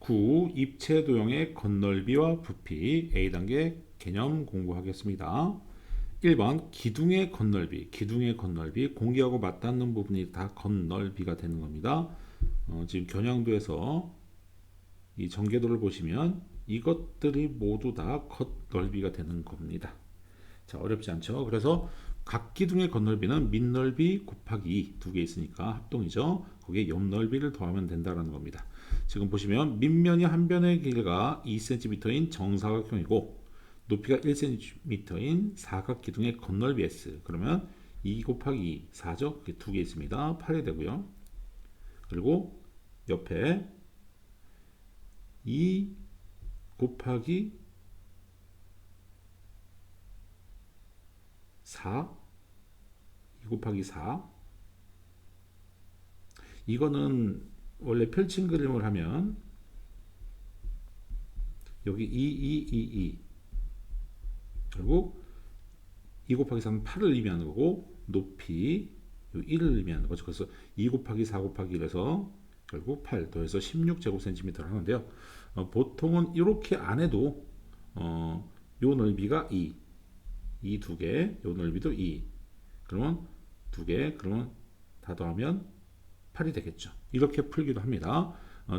9. 입체 도형의 건널비와 부피 A단계 개념 공부하겠습니다. 1번 기둥의 건널비. 기둥의 건널비 공기하고 맞닿는 부분이 다 건널비가 되는 겁니다. 지금 겨냥도에서 이 전개도를 보시면 이것들이 모두 다 건널비가 되는 겁니다. 자, 어렵지 않죠? 그래서 각 기둥의 건널비는 밑넓이 곱하기 2, 두 개 있으니까 합동이죠. 거기에 옆넓이를 더하면 된다는 겁니다. 지금 보시면 밑면이 한 변의 길이가 2cm인 정사각형이고 높이가 1cm인 사각 기둥의 건널비 S. 그러면 2 곱하기 2, 4죠? 그게 두 개 있습니다. 8이 되고요. 그리고 옆에 2 곱하기 4, 2 곱하기 4. 이거는 원래 펼친 그림을 하면 여기 2 그리고 2 곱하기 4는 8을 의미하는 거고 높이 1을 의미하는 거죠. 그래서 2 곱하기 4 곱하기 1에서 결국 8 더해서 16제곱센티미터를 하는데요. 보통은 이렇게 안 해도 요 넓이가 2, 이 두 개, 요 넓이도 2. 그러면 두 개, 그러면 다 더하면 8이 되겠죠. 이렇게 풀기도 합니다.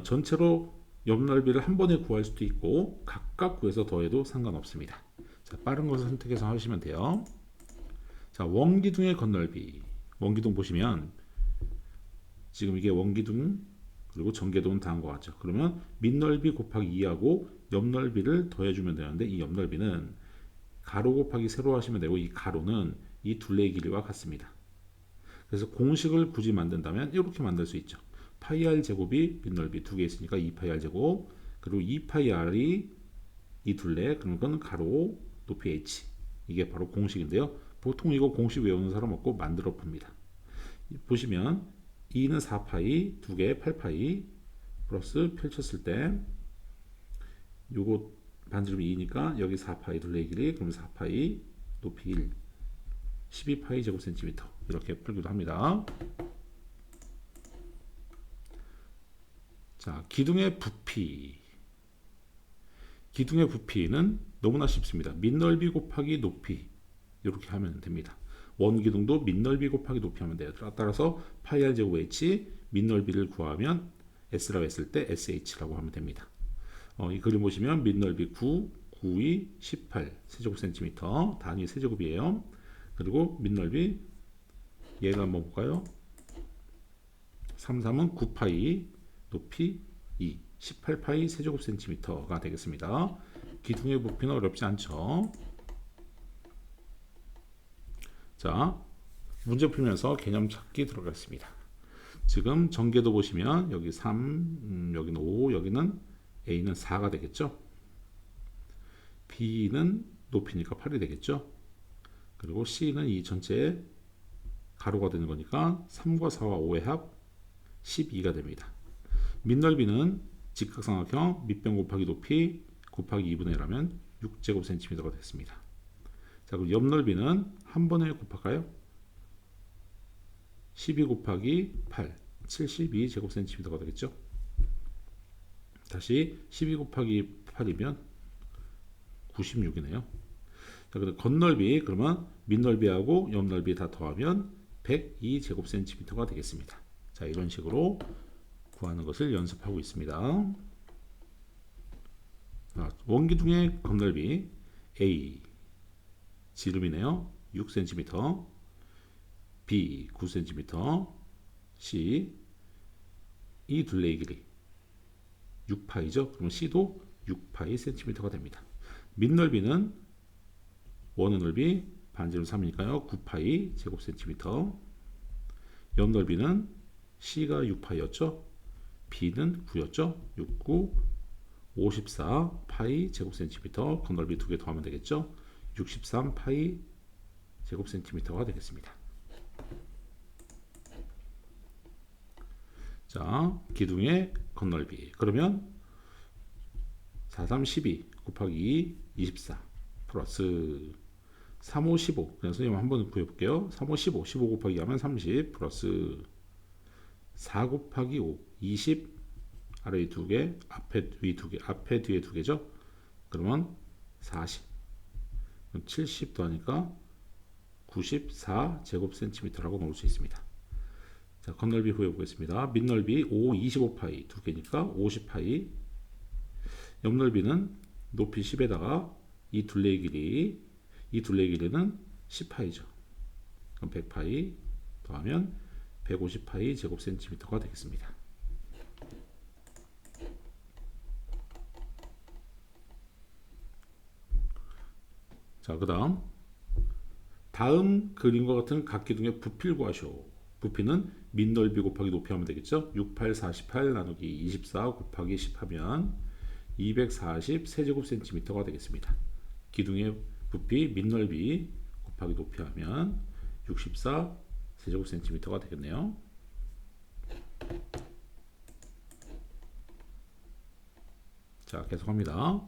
전체로 옆 넓이를 한 번에 구할 수도 있고 각각 구해서 더해도 상관없습니다. 자, 빠른 것을 선택해서 하시면 돼요. 자, 원기둥의 건널비. 원기둥 보시면 지금 이게 원기둥 그리고 전개도는 다음과 같죠. 그러면 밑넓이 곱하기 2하고 옆넓이를 더해주면 되는데 이 옆넓이는 가로 곱하기 세로 하시면 되고 이 가로는 이 둘레의 길이와 같습니다. 그래서 공식을 굳이 만든다면 이렇게 만들 수 있죠. 파이 r 제곱이 밑넓이 두 개 있으니까 2파이 r 제곱 그리고 2파이 r이 이 둘레 그런 건 가로 높이 h 이게 바로 공식인데요. 보통 이거 공식 외우는 사람 없고 만들어 봅니다. 보시면 2는 4파이 두 개 8파이 플러스 펼쳤을 때 요거 반지름 2니까 여기 4파이 둘레의 길이 그럼 4파이 높이 1 12파이 제곱센티미터 이렇게 풀기도 합니다. 자, 기둥의 부피. 기둥의 부피는 너무나 쉽습니다. 밑넓이 곱하기 높이 이렇게 하면 됩니다. 원기둥도 밑넓이 곱하기 높이 하면 돼요. 따라서 파이 r 제곱 h 밑넓이를 구하면 s라고 했을 때 sh라고 하면 됩니다. 이 그림 보시면 밑넓이 9, 9이 18 세제곱센티미터 단위 세제곱이에요. 그리고 밑넓이 얘를 한번 볼까요? 3, 3은 9파이 높이 2 18파이 세제곱센티미터가 되겠습니다. 기둥의 부피는 어렵지 않죠. 자, 문제 풀면서 개념 찾기 들어가겠습니다. 지금 전개도 보시면 여기 3, 여기는 5, 여기는 A는 4가 되겠죠. B는 높이니까 8이 되겠죠. 그리고 C는 이 전체 가로가 되는 거니까 3과 4와 5의 합 12가 됩니다. 밑넓이는 직각삼각형 밑변 곱하기 높이 곱하기 2분의 1하면 6제곱센티미터가 됐습니다. 자, 그럼 옆넓이는 한 번에 곱할까요? 12 곱하기 8 72제곱센티미터가 되겠죠. 다시 12 곱하기 8이면 96이네요. 자, 그럼 건넓이 그러면 밑넓이하고 옆넓이 다 더하면 102제곱센티미터가 되겠습니다. 자, 이런 식으로 구하는 것을 연습하고 있습니다. 자, 원기둥의 건넓이 A 지름이네요. 6cm B 9cm C 이 둘레의 길이 6파이죠. 그럼 C도 6파이 cm가 됩니다. 밑넓이는 원의 넓이 반지름 3이니까요. 9파이 제곱센티미터. 옆넓이는 C가 6파이였죠. B는 9였죠. 6, 9, 54 파이 제곱센티미터. 건넓이 두 개 더하면 되겠죠. 63 파이 제곱센티미터가 되겠습니다. 자, 기둥의 건넓이. 그러면 4, 3, 12 곱하기 2, 24 플러스 3, 5, 15. 그래서 선생님 한번 구해볼게요. 3, 5, 15. 15 곱하기 2 하면 30 플러스 4 곱하기 5, 20 아래 위 2개, 앞에 위 2개, 앞에 뒤에 2개죠. 그러면 40. 70 더하니까 94 제곱센티미터라고 놓을 수 있습니다. 자, 건널비 후에 보겠습니다. 밑넓이 5, 25파이 2개니까 50파이. 옆넓이는 높이 10에다가 이 둘레의 길이는 10파이죠. 그럼 100파이 더하면 150파이 제곱센티미터가 되겠습니다. 자, 그 다음 그림과 같은 각 기둥의 부피를 구하시오. 부피는 밑넓이 곱하기 높이 하면 되겠죠. 68, 48 나누기 24 곱하기 10 하면 240 세제곱센티미터가 되겠습니다. 기둥의 부피 밑넓이 곱하기 높이 하면 64 세제곱센티미터가 되겠네요. 자, 계속합니다.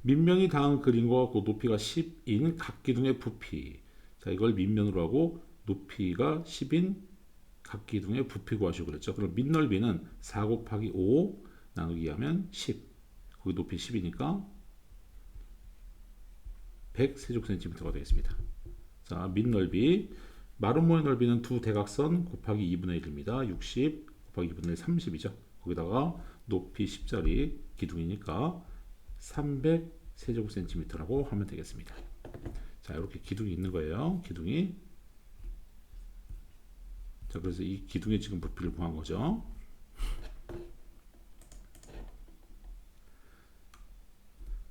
밑면이 닿은 그림과 같고 높이가 10인 각 기둥의 부피. 자, 이걸 밑면으로 하고 높이가 10인 각 기둥의 부피 구하시고 그랬죠. 그럼 밑넓이는 4 곱하기 5 나누기 하면 10. 거기 높이 10이니까 100 세제곱센티미터가 되겠습니다. 자, 밑넓이 마른 모의 넓이는 두 대각선 곱하기 2분의 1입니다. 60 곱하기 2분의 1 30이죠. 거기다가 높이 10짜리 기둥이니까 300 세제곱센티미터라고 하면 되겠습니다. 자, 이렇게 기둥이 있는 거예요. 기둥이. 자, 그래서 이 기둥의 지금 부피를 구한 거죠.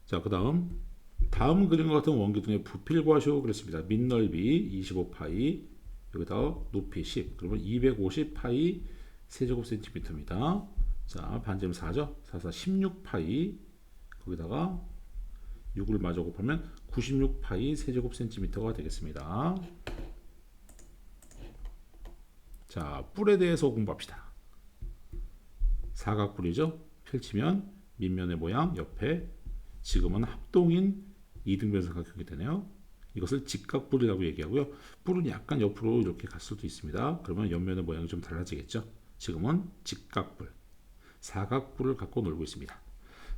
자, 그 다음 그림과 같은 원기둥의 부피를 구하시오 그랬습니다. 밑넓이 25파이 여기다가 높이 10 그러면 250파이 세제곱센티미터입니다. 자, 반지름 4죠. 4, 16파이 거기다가 6을 마저 곱하면 96파이 세제곱센티미터가 되겠습니다. 자, 뿔에 대해서 공부합시다. 사각뿔이죠. 펼치면 밑면의 모양 옆에 지금은 합동인 이등변삼각형이 되네요. 이것을 직각뿔이라고 얘기하고요. 뿔은 약간 옆으로 이렇게 갈 수도 있습니다. 그러면 옆면의 모양이 좀 달라지겠죠. 지금은 직각뿔, 사각뿔을 갖고 놀고 있습니다.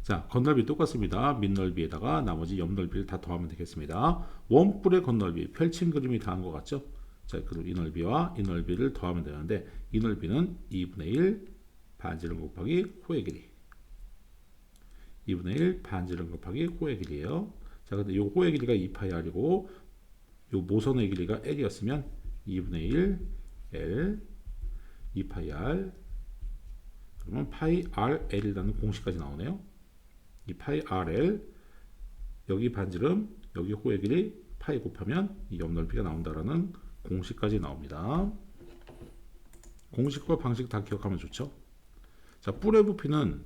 자, 건널비 똑같습니다. 밑넓이에다가 나머지 옆넓이를 다 더하면 되겠습니다. 원뿔의 건널비, 펼친 그림이 다한 것 같죠? 자, 그럼 이 넓이와 이 넓이를 더하면 되는데 이 넓이는 2분의 1 반지름 곱하기 호의 길이 2분의 1 반지름 곱하기 호의 길이에요. 자, 근데 이 호의 길이가 2파이 r이고 이 모선의 길이가 l이었으면 2분의 1 l 2파이 r 그러면 파이 rl이라는 공식까지 나오네요. 이 파이 rl 여기 반지름 여기 호의 길이 파이 곱하면 이 옆넓이가 나온다라는 공식까지 나옵니다. 공식과 방식 다 기억하면 좋죠. 자, 뿔의 부피는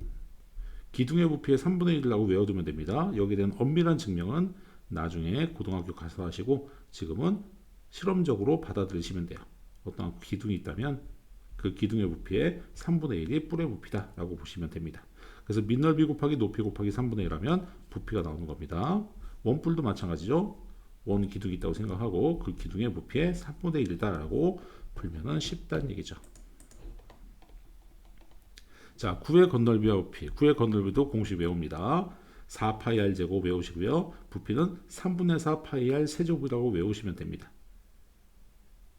기둥의 부피의 3분의 1이라고 외워두면 됩니다. 여기에 대한 엄밀한 증명은 나중에 고등학교 가서 하시고 지금은 실험적으로 받아들이시면 돼요. 어떤 기둥이 있다면 그 기둥의 부피의 3분의 1이 뿔의 부피다 라고 보시면 됩니다. 그래서 밑넓이 곱하기 높이 곱하기 3분의 1 하면 부피가 나오는 겁니다. 원뿔도 마찬가지죠. 원 기둥이 있다고 생각하고 그 기둥의 부피의 3분의 1이다 라고 풀면 쉽다는 얘기죠. 자, 9의 건널비와 부피. 9의 건널비도 공식 외웁니다. 4파이 r 제곱 외우시고요. 부피는 3분의 4 파이 r 세제곱이라고 외우시면 됩니다.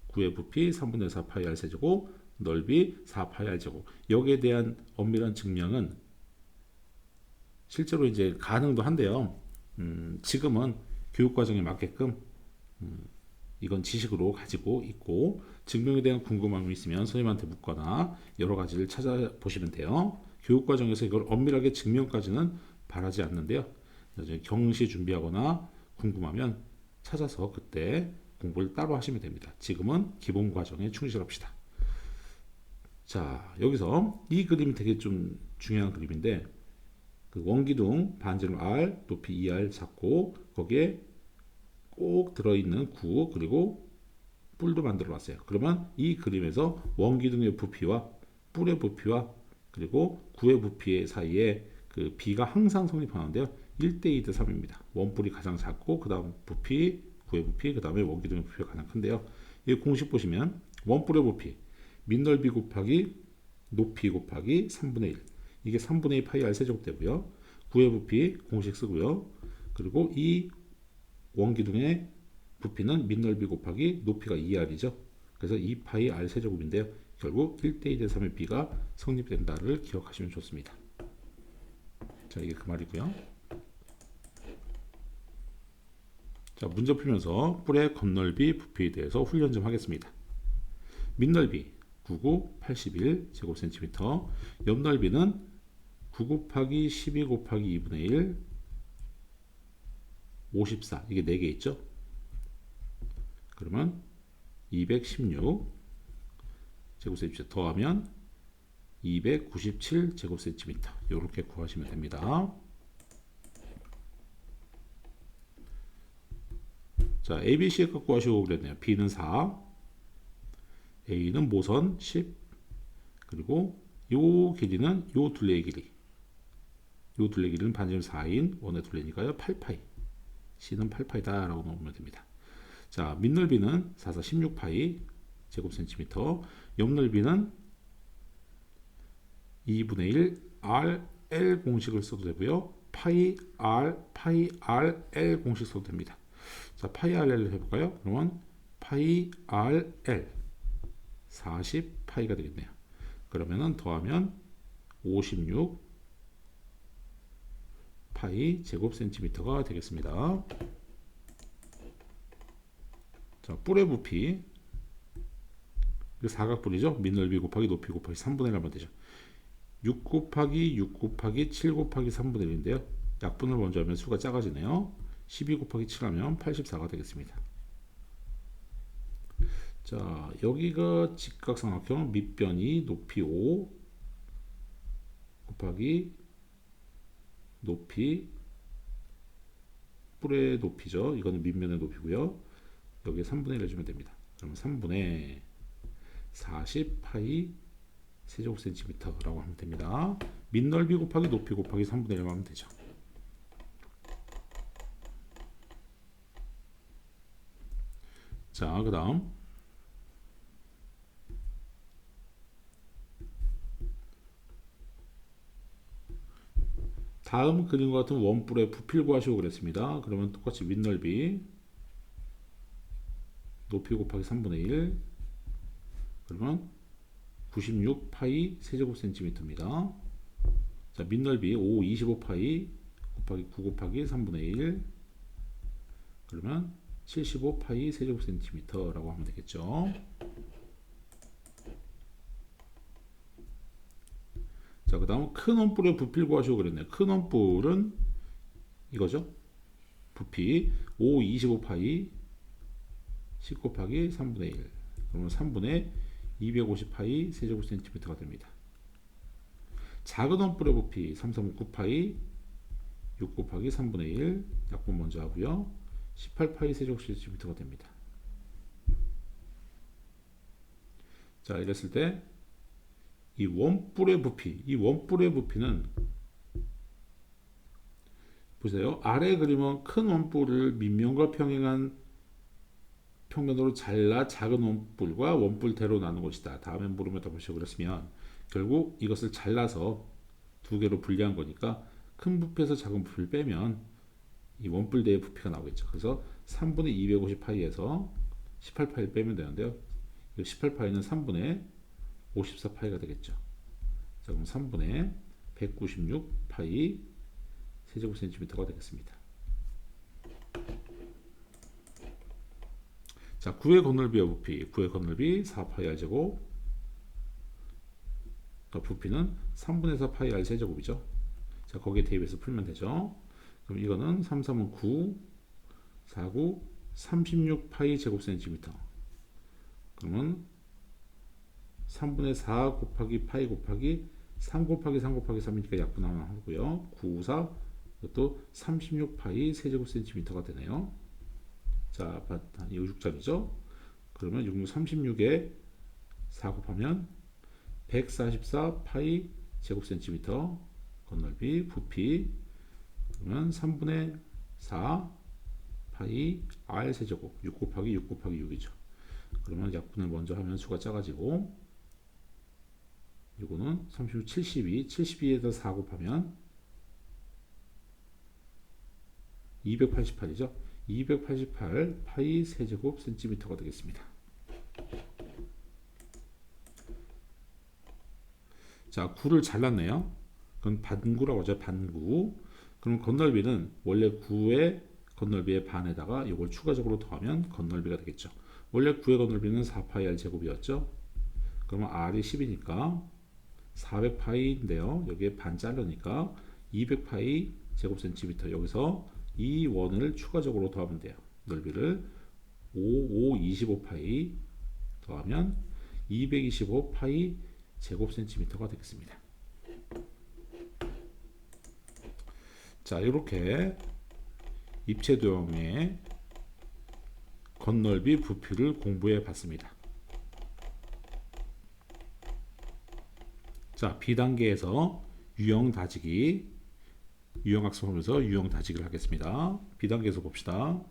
9의 부피 3분의 4 파이 r 세제곱, 넓이 4 파이 r 제곱. 여기에 대한 엄밀한 증명은 실제로 이제 가능도 한데요. 지금은 교육과정에 맞게끔 이건 지식으로 가지고 있고 증명에 대한 궁금함이 있으면 선생님한테 묻거나 여러 가지를 찾아보시면 돼요. 교육과정에서 이걸 엄밀하게 증명까지는 바라지 않는데요. 경시 준비하거나 궁금하면 찾아서 그때 공부를 따로 하시면 됩니다. 지금은 기본 과정에 충실합시다. 자, 여기서 이 그림이 되게 좀 중요한 그림인데 그 원기둥 반지름 R, 높이 2R 잡고 거기에 꼭 들어있는 9 그리고 뿔도 만들어 놨어요. 그러면 이 그림에서 원기둥의 부피와 뿔의 부피와 그리고 9의 부피 사이에 그 비가 항상 성립하는데요. 1대2 대 3입니다. 원뿔이 가장 작고 그 다음 부피, 9의 부피, 그 다음에 원기둥의 부피가 가장 큰데요. 이 공식 보시면 원뿔의 부피 밑넓이 곱하기 높이 곱하기 3분의 1 이게 3분의 2 파이 r 세제곱 되고요. 구의 부피 공식 쓰고요. 그리고 이 원기둥의 부피는 밑넓이 곱하기 높이가 2r이죠. 그래서 2 파이 r 세제곱인데요. 결국 1대2 대3의 b가 성립된다를 기억하시면 좋습니다. 자, 이게 그 말이고요. 자, 문제 풀면서 뿔의 겉넓이 부피에 대해서 훈련 좀 하겠습니다. 밑넓이 99, 81 제곱센티미터, 옆넓이는 9 곱하기 12 곱하기 2분의 1, 54, 이게 4개 있죠? 그러면 216 제곱센티미터 더하면 297 제곱센티미터, 이렇게 구하시면 됩니다. 자, ABC의 값 구하시고 그랬네요. B는 4, A는 모선 10, 그리고 요 길이는 요 둘레의 길이, 요 둘레의 길이는 반지름 4인 원의 둘레니까요 8파이, C는 8파이다 라고 넣으면 됩니다. 자, 밑넓이는 4, 4, 16파이 제곱센티미터, 옆넓이는 2분의 1 RL 공식을 써도 되고요. 파이 RL 공식 써도 됩니다. 자, 파이 RL을 해볼까요? 그러면 파이 RL 40 파이가 되겠네요. 그러면은 더하면 56 파이 제곱 센티미터가 되겠습니다. 자, 뿔의 부피, 이거 사각뿔이죠. 밑넓이 곱하기 높이 곱하기 3분의 1 하면 되죠. 6 곱하기 6 곱하기 7 곱하기 3분의 1인데요. 약분을 먼저 하면 수가 작아지네요. 12 곱하기 7 하면 84가 되겠습니다. 자, 여기가 직각삼각형 밑변이 높이 5 곱하기 높이 뿔의 높이죠. 이거는 밑면의 높이고요. 여기에 3분의 1 해주면 됩니다. 그러면 3분의 40 파이 세제곱센티미터라고 하면 됩니다. 밑넓이 곱하기 높이 곱하기 3분의 1 하면 되죠. 자, 그 다음 그림과 같은 원뿔의 부피를 구하시고 그랬습니다. 그러면 똑같이 밑넓이 높이 곱하기 3분의 1, 그러면 96 파이 세제곱센티미터입니다. 자, 밑넓이 5, 25 파이 곱하기 9 곱하기 3분의 1, 그러면 75 파이 세제곱센티미터라고 하면 되겠죠. 자, 그 다음 큰 원뿔의 부피를 구하시고 그랬네요. 큰 원뿔은 이거죠. 부피 5, 25 파이 10 곱하기 3분의 1, 그러면 3분의 250 파이 세제곱센티미터가 됩니다. 작은 원뿔의 부피 3, 3, 9 파이 6 곱하기 3분의 1, 약분 먼저 하고요. 18 파이 세제곱센티미터가 됩니다. 자, 이랬을 때 이 원뿔의 부피, 이 원뿔의 부피는 보세요. 아래 그림은 큰 원뿔을 밑면과 평행한 평면으로 잘라 작은 원뿔과 원뿔대로 나눈 것이다. 다음에 물으면 더 보시고 그랬으면 결국 이것을 잘라서 두 개로 분리한 거니까 큰 부피에서 작은 부피를 빼면 이 원뿔대의 부피가 나오겠죠. 그래서 3분의 250 파이에서 18 파이를 빼면 되는데요. 18 파이는 3분의 54 파이가 되겠죠. 자, 그럼 3분의 196 파이 세제곱센티미터가 되겠습니다. 자, 9의 겉넓이와 부피, 9의 겉넓이 4파이 r제곱, 부피는 3분의 4 파이 r 세제곱이죠. 자, 거기에 대입해서 풀면 되죠. 그럼 이거는 3, 3은 9, 4, 9, 36 파이 제곱센티미터. 그러면 3분의 4 곱하기 파이 곱하기 3 곱하기 3 곱하기 3이니까 약분 하나 하고요. 9, 4, 이것도 36 파이 세제곱센티미터가 되네요. 자, 이거 6짜리죠. 그러면 6, 36에 4 곱하면 144 파이 제곱센티미터, 겉넓이 부피, 그러면 3분의 4 파이 r 세제곱, 6 곱하기 6 곱하기 6이죠. 그러면 약분을 먼저 하면 수가 작아지고 이거는 36, 72, 72에다 4 곱하면 288이죠. 288 파이 세제곱 센티미터가 되겠습니다. 자, 9를 잘랐네요. 그건 반구라고 하죠. 반구. 그럼 건널비는 원래 9의 건널비의 반에다가 이걸 추가적으로 더하면 건널비가 되겠죠. 원래 9의 건널비는 4파이 r 제곱이었죠. 그러면 r이 10이니까 400파이인데요. 여기에 반 자르니까 200파이 제곱센티미터. 여기서 이 원을 추가적으로 더하면 돼요. 넓이를 25파이 더하면 225파이 제곱센티미터가 되겠습니다. 자, 이렇게 입체도형의 건널비 부피를 공부해 봤습니다. 자, B단계에서 유형 다지기, 유형 학습하면서 유형 다지기를 하겠습니다. B단계에서 봅시다.